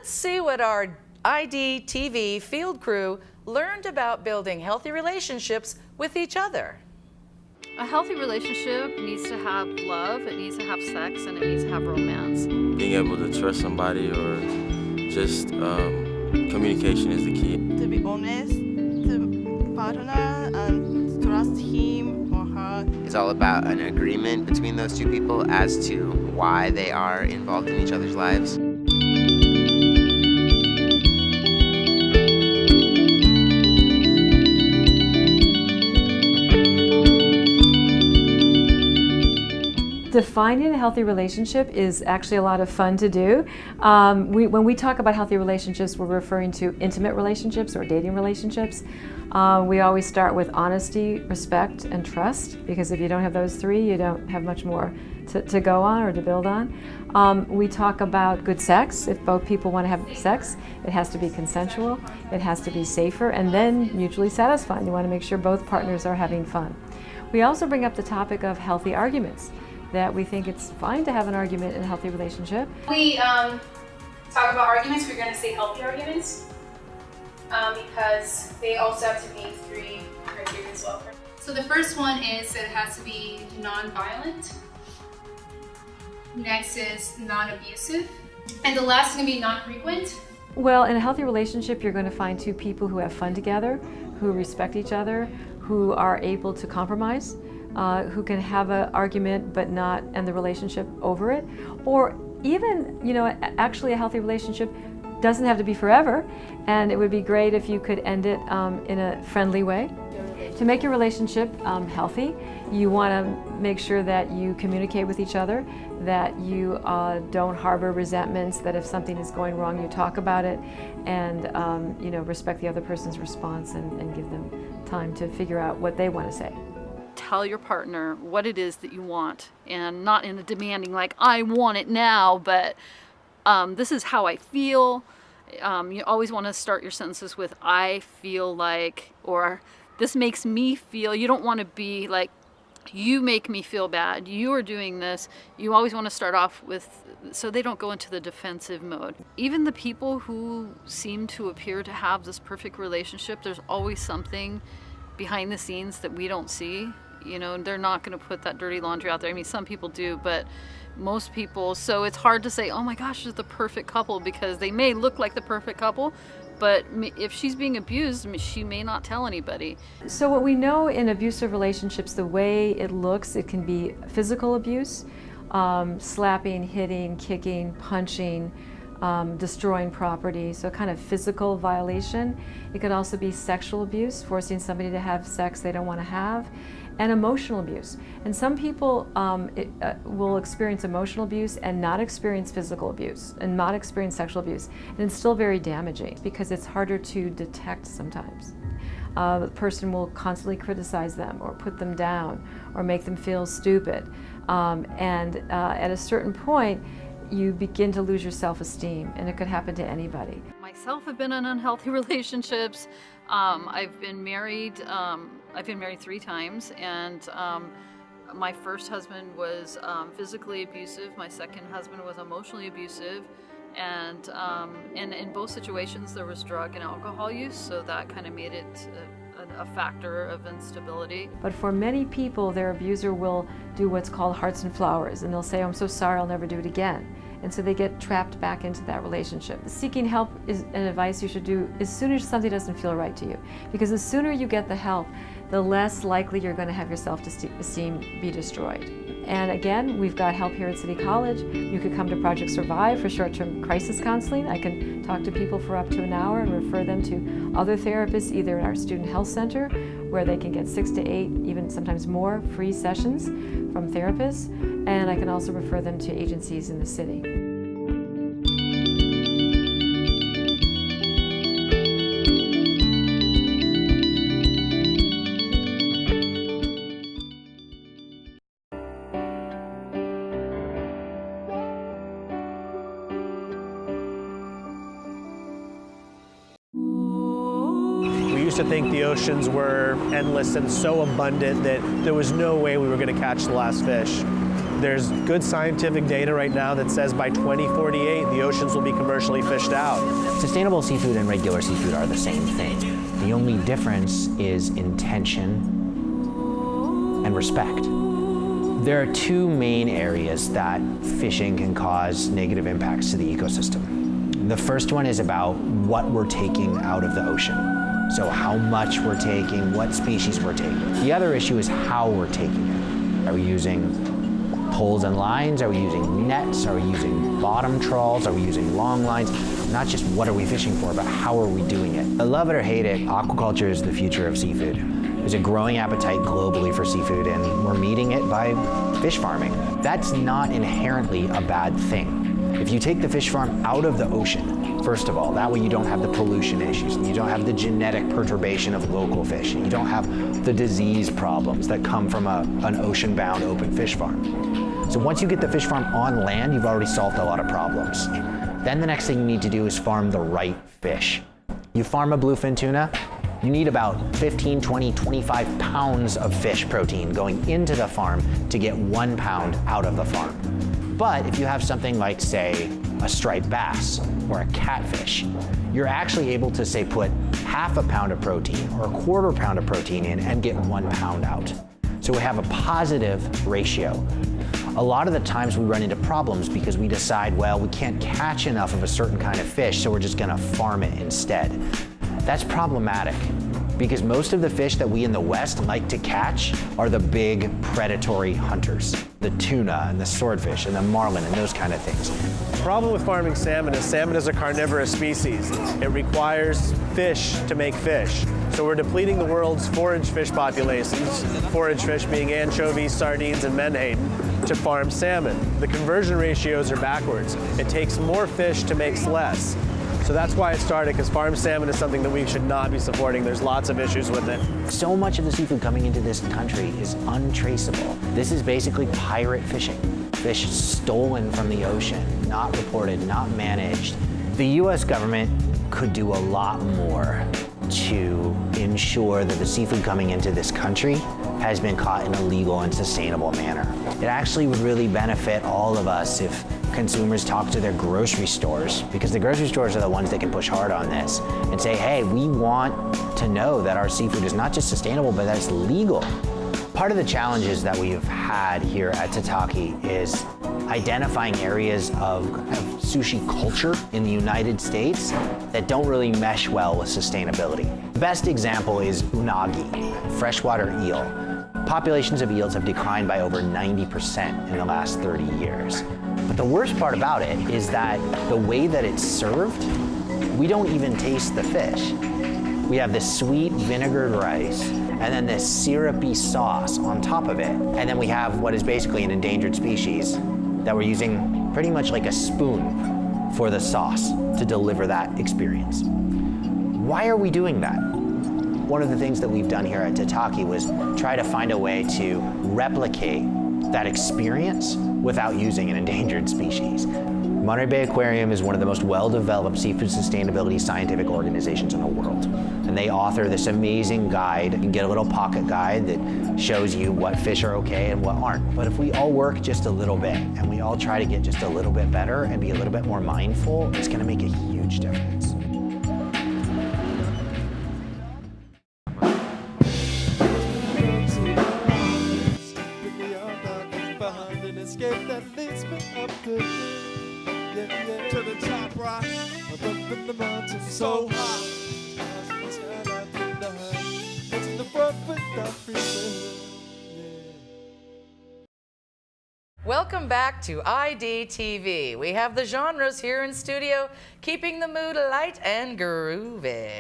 Let's see what our IDTV field crew learned about building healthy relationships with each other. A healthy relationship needs to have love, it needs to have sex, and it needs to have romance. Being able to trust somebody or just communication is the key. To be honest to partner and trust him or her. It's all about an agreement between those two people as to why they are involved in each other's lives. Defining a healthy relationship is actually a lot of fun to do. When we talk about healthy relationships, we're referring to intimate relationships or dating relationships. We always start with honesty, respect, and trust, because if you don't have those three, you don't have much more to go on or to build on. We talk about good sex. If both people want to have sex, it has to be consensual, it has to be safer, and then mutually satisfying. You want to make sure both partners are having fun. We also bring up the topic of healthy arguments, that we think it's fine to have an argument in a healthy relationship. We talk about arguments, we're going to say healthy arguments, because they also have to meet 3 criteria as well. So the first one is that it has to be non-violent. Next is non-abusive. And the last is going to be non-frequent. Well, in a healthy relationship, you're going to find 2 people who have fun together, who respect each other, who are able to compromise, who can have an argument but not end the relationship over it. Or even, actually a healthy relationship doesn't have to be forever, and it would be great if you could end it in a friendly way. To make your relationship healthy, you want to make sure that you communicate with each other, that you don't harbor resentments, that if something is going wrong, you talk about it, and respect the other person's response and give them time to figure out what they want to say. Tell your partner what it is that you want, and not in a demanding, like, I want it now, but this is how I feel. You always want to start your sentences with, I feel like, or this makes me feel. You don't want to be like, you make me feel bad, you are doing this. You always want to start off with, so they don't go into the defensive mode. Even the people who seem to appear to have this perfect relationship, there's always something behind the scenes that we don't see. They're not going to put that dirty laundry out there. I mean, some people do, but most people, so it's hard to say, oh my gosh, they're the perfect couple, because they may look like the perfect couple, but if she's being abused, she may not tell anybody. So what we know in abusive relationships, the way it looks, it can be physical abuse, slapping, hitting, kicking, punching, destroying property, so kind of physical violation. It could also be sexual abuse, forcing somebody to have sex they don't want to have, and emotional abuse. And some people will experience emotional abuse and not experience physical abuse and not experience sexual abuse. And it's still very damaging because it's harder to detect sometimes. The person will constantly criticize them or put them down or make them feel stupid. At a certain point, you begin to lose your self-esteem, and it could happen to anybody. Myself have been in unhealthy relationships. I've been married 3 times, and my first husband was physically abusive. My second husband was emotionally abusive, and in both situations there was drug and alcohol use, so that kind of made it a factor of instability. But for many people, their abuser will do what's called hearts and flowers, and they'll say, I'm so sorry, I'll never do it again. And so they get trapped back into that relationship. Seeking help is an advice you should do as soon as something doesn't feel right to you. Because the sooner you get the help, the less likely you're going to have your self-esteem be destroyed. And again, we've got help here at City College. You could come to Project Survive for short-term crisis counseling. I can talk to people for up to an hour and refer them to other therapists, either in our Student Health Center, where they can get 6 to 8, even sometimes more, free sessions from therapists. And I can also refer them to agencies in the city. We used to think the oceans were endless and so abundant that there was no way we were going to catch the last fish. There's good scientific data right now that says by 2048, the oceans will be commercially fished out. Sustainable seafood and regular seafood are the same thing. The only difference is intention and respect. There are two main areas that fishing can cause negative impacts to the ecosystem. The first one is about what we're taking out of the ocean. So how much we're taking, what species we're taking. The other issue is how we're taking it. Are we using poles and lines? Are we using nets? Are we using bottom trawls? Are we using long lines? Not just what are we fishing for, but how are we doing it? I love it or hate it, aquaculture is the future of seafood. There's a growing appetite globally for seafood, and we're meeting it by fish farming. That's not inherently a bad thing. If you take the fish farm out of the ocean, first of all, that way you don't have the pollution issues, you don't have the genetic perturbation of local fish, and you don't have the disease problems that come from an ocean-bound open fish farm. So once you get the fish farm on land, you've already solved a lot of problems. Then the next thing you need to do is farm the right fish. You farm a bluefin tuna, you need about 15, 20, 25 pounds of fish protein going into the farm to get 1 pound out of the farm. But if you have something like, say, a striped bass or a catfish, you're actually able to, say, put half a pound of protein or a quarter pound of protein in and get 1 pound out. So we have a positive ratio. A lot of the times we run into problems because we decide, well, we can't catch enough of a certain kind of fish, so we're just gonna farm it instead. That's problematic because most of the fish that we in the West like to catch are the big predatory hunters. The tuna and the swordfish and the marlin and those kind of things. The problem with farming salmon is a carnivorous species. It requires fish to make fish. So we're depleting the world's forage fish populations, forage fish being anchovies, sardines, and menhaden, to farm salmon. The conversion ratios are backwards. It takes more fish to make less. So that's why it started, because farm salmon is something that we should not be supporting. There's lots of issues with it. So much of the seafood coming into this country is untraceable. This is basically pirate fishing. Fish stolen from the ocean, not reported, not managed. The US government could do a lot more to ensure that the seafood coming into this country has been caught in a legal and sustainable manner. It actually would really benefit all of us if consumers talk to their grocery stores, because the grocery stores are the ones that can push hard on this and say, hey, we want to know that our seafood is not just sustainable, but that it's legal. Part of the challenges that we've had here at Tataki is identifying areas of sushi culture in the United States that don't really mesh well with sustainability. The best example is unagi, freshwater eel. Populations of eels have declined by over 90% in the last 30 years. But the worst part about it is that the way that it's served, we don't even taste the fish. We have this sweet vinegared rice and then this syrupy sauce on top of it. And then we have what is basically an endangered species that we're using pretty much like a spoon for the sauce to deliver that experience. Why are we doing that? One of the things that we've done here at Tataki was try to find a way to replicate that experience without using an endangered species. Monterey Bay Aquarium is one of the most well-developed seafood sustainability scientific organizations in the world. And they author this amazing guide. You can get a little pocket guide that shows you what fish are okay and what aren't. But if we all work just a little bit and we all try to get just a little bit better and be a little bit more mindful, it's gonna make a huge difference. To the top, right? Up in the mountains, so high. It's in the front without freezing. Welcome back to IDTV. We have the genres here in studio, keeping the mood light and groovy.